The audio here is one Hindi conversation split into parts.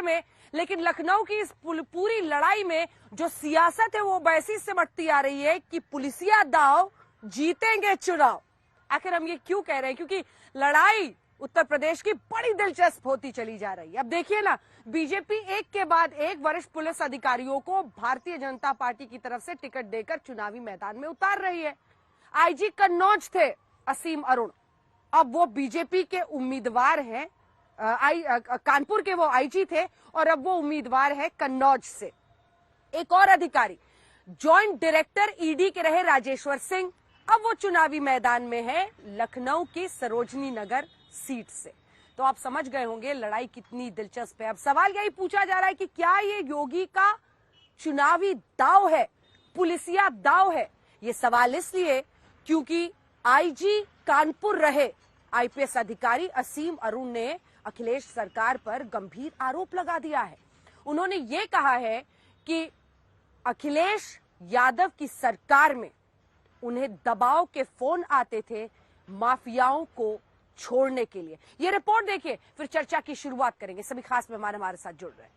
में, लेकिन लखनऊ की इस पूरी लड़ाई में जो सियासत है वो वैसी सिमटती आ रही है कि पुलिसिया दांव जीतेंगे चुनाव। आखिर हम ये क्यों कह रहे हैं? क्योंकि लड़ाई उत्तर प्रदेश की बड़ी दिलचस्प होती चली जा रही है। अब देखिए ना, बीजेपी एक के बाद एक वरिष्ठ पुलिस अधिकारियों को भारतीय जनता पार्टी की तरफ से टिकट देकर चुनावी मैदान में उतार रही है। आईजी कन्नौज थे असीम अरुण, अब वो बीजेपी के उम्मीदवार हैं। कानपुर के वो आईजी थे और अब वो उम्मीदवार है कन्नौज से। एक और अधिकारी जॉइंट डायरेक्टर ईडी के रहे राजेश्वर सिंह, अब वो चुनावी मैदान में है लखनऊ की सरोजनी नगर सीट से। तो आप समझ गए होंगे लड़ाई कितनी दिलचस्प है। अब सवाल यही पूछा जा रहा है कि क्या ये योगी का चुनावी दांव है, पुलिसिया दांव है? ये सवाल इसलिए क्योंकि आईजी कानपुर रहे आईपीएस अधिकारी असीम अरुण ने अखिलेश सरकार पर गंभीर आरोप लगा दिया है। उन्होंने ये कहा है कि अखिलेश यादव की सरकार में उन्हें दबाव के फोन आते थे माफियाओं को छोड़ने के लिए। ये रिपोर्ट देखिए, फिर चर्चा की शुरुआत करेंगे। सभी खास मेहमान हमारे साथ जुड़ रहे हैं।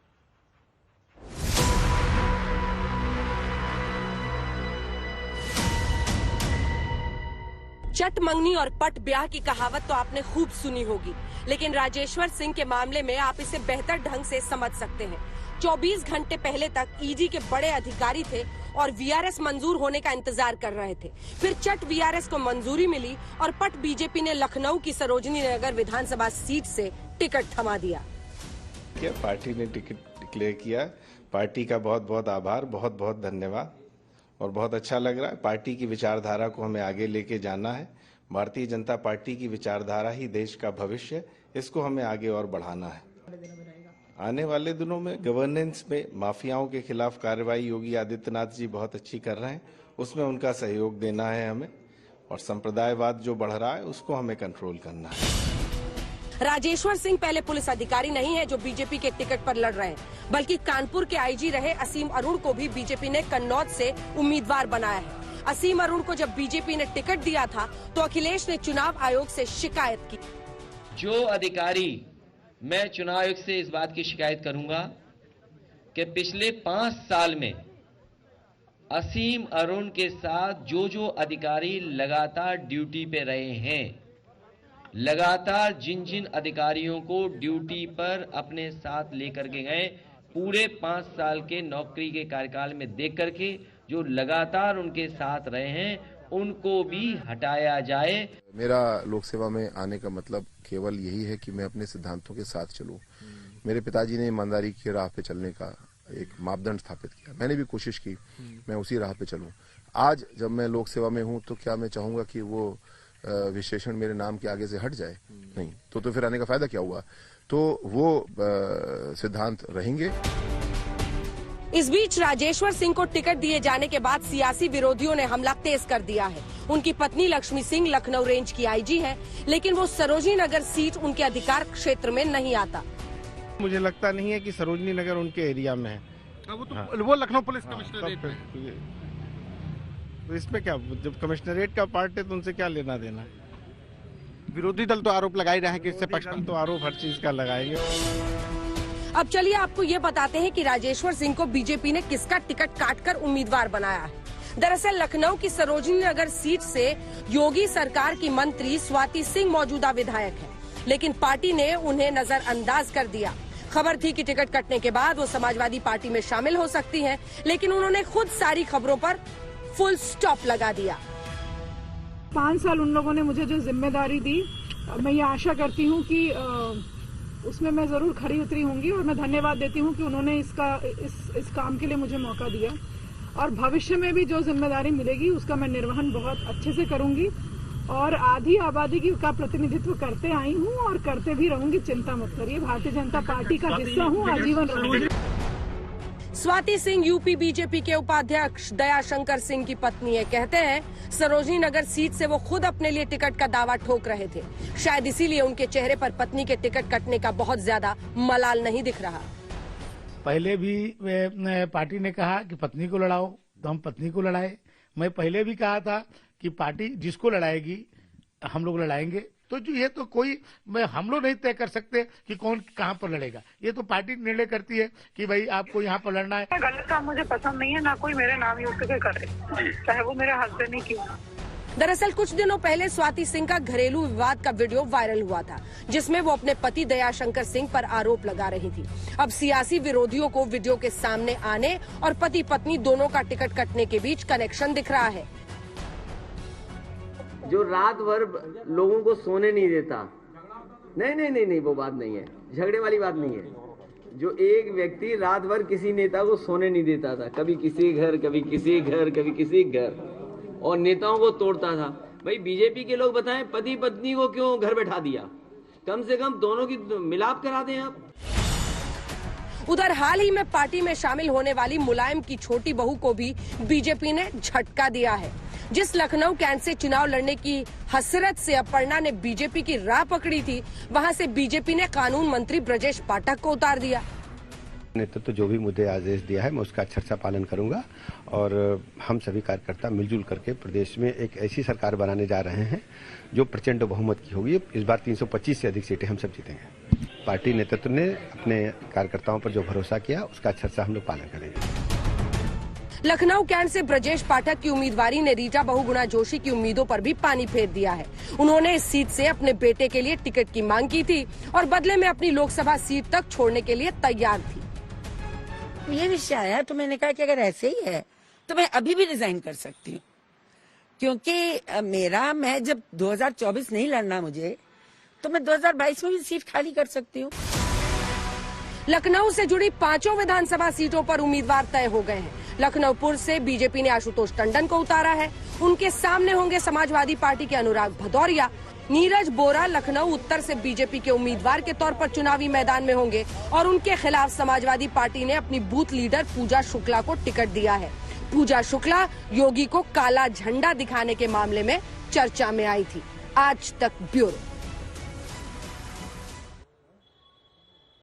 चट मंगनी और पट ब्याह की कहावत तो आपने खूब सुनी होगी, लेकिन राजेश्वर सिंह के मामले में आप इसे बेहतर ढंग से समझ सकते हैं। 24 घंटे पहले तक ईडी के बड़े अधिकारी थे और वीआरएस मंजूर होने का इंतजार कर रहे थे। फिर चट वीआरएस को मंजूरी मिली और पट बीजेपी ने लखनऊ की सरोजनी नगर विधानसभा सीट से टिकट थमा दिया। पार्टी ने टिकट डिक्लेयर किया। पार्टी का बहुत बहुत आभार, बहुत बहुत धन्यवाद और बहुत अच्छा लग रहा है। पार्टी की विचारधारा को हमें आगे लेके जाना है। भारतीय जनता पार्टी की विचारधारा ही देश का भविष्य है, इसको हमें आगे और बढ़ाना है। आने वाले दिनों में गवर्नेंस में माफियाओं के खिलाफ कार्रवाई योगी आदित्यनाथ जी बहुत अच्छी कर रहे हैं, उसमें उनका सहयोग देना है हमें, और संप्रदायवाद जो बढ़ रहा है उसको हमें कंट्रोल करना है। राजेश्वर सिंह पहले पुलिस अधिकारी नहीं है जो बीजेपी के टिकट पर लड़ रहे हैं, बल्कि कानपुर के आईजी रहे असीम अरुण को भी बीजेपी ने कन्नौज से उम्मीदवार बनाया है। असीम अरुण को जब बीजेपी ने टिकट दिया था तो अखिलेश ने चुनाव आयोग से शिकायत की। जो अधिकारी, मैं चुनाव आयोग से इस बात की शिकायत करूंगा कि पिछले 5 साल में असीम अरुण के साथ जो अधिकारी लगातार ड्यूटी पे रहे हैं, लगातार जिन जिन अधिकारियों को ड्यूटी पर अपने साथ लेकर के गए, पूरे 5 साल के नौकरी के कार्यकाल में देख करके जो लगातार उनके साथ रहे हैं उनको भी हटाया जाए। मेरा लोक सेवा में आने का मतलब केवल यही है कि मैं अपने सिद्धांतों के साथ चलूं। मेरे पिताजी ने ईमानदारी की राह पे चलने का एक मापदंड स्थापित किया, मैंने भी कोशिश की मैं उसी राह पे चलूं। आज जब मैं लोक सेवा में हूं तो क्या मैं चाहूंगा कि वो विशेषण मेरे नाम के आगे से हट जाए? नहीं, तो फिर आने का फायदा क्या हुआ? तो वो सिद्धांत रहेंगे। इस बीच राजेश्वर सिंह को टिकट दिए जाने के बाद सियासी विरोधियों ने हमला तेज कर दिया है। उनकी पत्नी लक्ष्मी सिंह लखनऊ रेंज की आईजी है, लेकिन वो सरोजनी नगर सीट उनके अधिकार क्षेत्र में नहीं आता। मुझे लगता नहीं है कि सरोजनी नगर उनके एरिया में है। वो तो वो लखनऊ पुलिस कमिश्नरेट में। तो इसमें क्या, जब कमिश्नरेट का पार्ट है तो उनसे क्या लेना देना? विरोधी दल तो आरोप लगा ही रहे हैं कि इससे पक्ष तो आरोप हर चीज का लगाएंगे। अब चलिए आपको ये बताते हैं कि राजेश्वर सिंह को बीजेपी ने किसका टिकट काटकर उम्मीदवार बनाया है। दरअसल लखनऊ की सरोजनी नगर सीट से योगी सरकार की मंत्री स्वाति सिंह मौजूदा विधायक है, लेकिन पार्टी ने उन्हें नजरअंदाज कर दिया। खबर थी कि टिकट कटने के बाद वो समाजवादी पार्टी में शामिल हो सकती हैं, लेकिन उन्होंने खुद सारी खबरों पर फुल स्टॉप लगा दिया। 5 साल उन लोगों ने मुझे जो जिम्मेदारी दी, मैं ये आशा करती हूँ कि उसमें मैं जरूर खरी उतरी होंगी, और मैं धन्यवाद देती हूँ कि उन्होंने इस काम के लिए मुझे मौका दिया। और भविष्य में भी जो जिम्मेदारी मिलेगी उसका मैं निर्वहन बहुत अच्छे से करूंगी, और आधी आबादी का प्रतिनिधित्व करते आई हूँ और करते भी रहूंगी। चिंता मत करिए, भारतीय जनता पार्टी का हिस्सा हूँ, आजीवन रहूंगी। स्वाति सिंह यूपी बीजेपी के उपाध्यक्ष दयाशंकर सिंह की पत्नी है। कहते हैं सरोजनी नगर सीट से वो खुद अपने लिए टिकट का दावा ठोक रहे थे, शायद इसीलिए उनके चेहरे पर पत्नी के टिकट कटने का बहुत ज्यादा मलाल नहीं दिख रहा। पहले भी पार्टी ने कहा कि पत्नी को लड़ाओ, तो हम पत्नी को लड़ाए। मैं पहले भी कहा था कि पार्टी जिसको लड़ाएगी हम लोग लड़ाएंगे, तो जो ये तो कोई हम लोग नहीं तय कर सकते कि कौन कहाँ पर लड़ेगा। ये तो पार्टी निर्णय करती है कि भाई आपको यहाँ पर लड़ना है। गलत काम मुझे पसंद नहीं है, ना कोई मेरे नाम यूज करके करे, चाहे वो मेरे हस्बैंड ही क्यों। दरअसल कुछ दिनों पहले स्वाति सिंह का घरेलू विवाद का वीडियो वायरल हुआ था, जिसमें वो अपने पति दयाशंकर सिंह पर आरोप लगा रही थी। अब सियासी विरोधियों को वीडियो के सामने आने और पति पत्नी दोनों का टिकट कटने के बीच कनेक्शन दिख रहा है। जो रात भर लोगों को सोने नहीं देता, नहीं, वो बात नहीं है, झगड़े वाली बात नहीं है। जो एक व्यक्ति रात भर किसी नेता को सोने नहीं देता था, कभी किसी घर, कभी किसी घर, कभी किसी घर, और नेताओं को तोड़ता था। भाई बीजेपी के लोग बताएं, पति पत्नी को क्यों घर बैठा दिया? कम से कम दोनों की मिलाप करा दें आप। उधर हाल ही में पार्टी में शामिल होने वाली मुलायम की छोटी बहू को भी बीजेपी ने झटका दिया है। जिस लखनऊ कैंट से चुनाव लड़ने की हसरत से अपर्णा ने बीजेपी की राह पकड़ी थी, वहां से बीजेपी ने कानून मंत्री ब्रजेश पाठक को उतार दिया। नेतृत्व तो जो भी मुझे आदेश दिया है मैं उसका अक्षरशः पालन करूंगा, और हम सभी कार्यकर्ता मिलजुल करके प्रदेश में एक ऐसी सरकार बनाने जा रहे हैं जो प्रचंड बहुमत की होगी। इस बार 325 से अधिक सीटें हम सब जीतेंगे। पार्टी नेतृत्व ने अपने कार्यकर्ताओं पर जो भरोसा किया उसका अक्षरशः हम लोग पालन करेंगे। लखनऊ कैंट से ब्रजेश पाठक की उम्मीदवारी ने रीटा बहुगुणा जोशी की उम्मीदों पर भी पानी फेर दिया है। उन्होंने इस सीट से अपने बेटे के लिए टिकट की मांग की थी और बदले में अपनी लोकसभा सीट तक छोड़ने के लिए तैयार थी। ये विषय आया तो मैंने कहा कि अगर ऐसे ही है तो मैं अभी भी रिजाइन कर सकती हूँ, क्योंकि मैं जब 2024 नहीं लड़ना मुझे, तो मैं 2022 में भी सीट खाली कर सकती हूँ। लखनऊ से जुड़ी 5 विधानसभा सीटों पर उम्मीदवार तय हो गए हैं। लखनऊ पूर्व से बीजेपी ने आशुतोष टंडन को उतारा है। उनके सामने होंगे समाजवादी पार्टी के अनुराग भदौरिया। नीरज बोरा लखनऊ उत्तर से बीजेपी के उम्मीदवार के तौर पर चुनावी मैदान में होंगे और उनके खिलाफ समाजवादी पार्टी ने अपनी बूथ लीडर पूजा शुक्ला को टिकट दिया है। पूजा शुक्ला योगी को काला झंडा दिखाने के मामले में चर्चा में आई थी। आज तक ब्यूरो।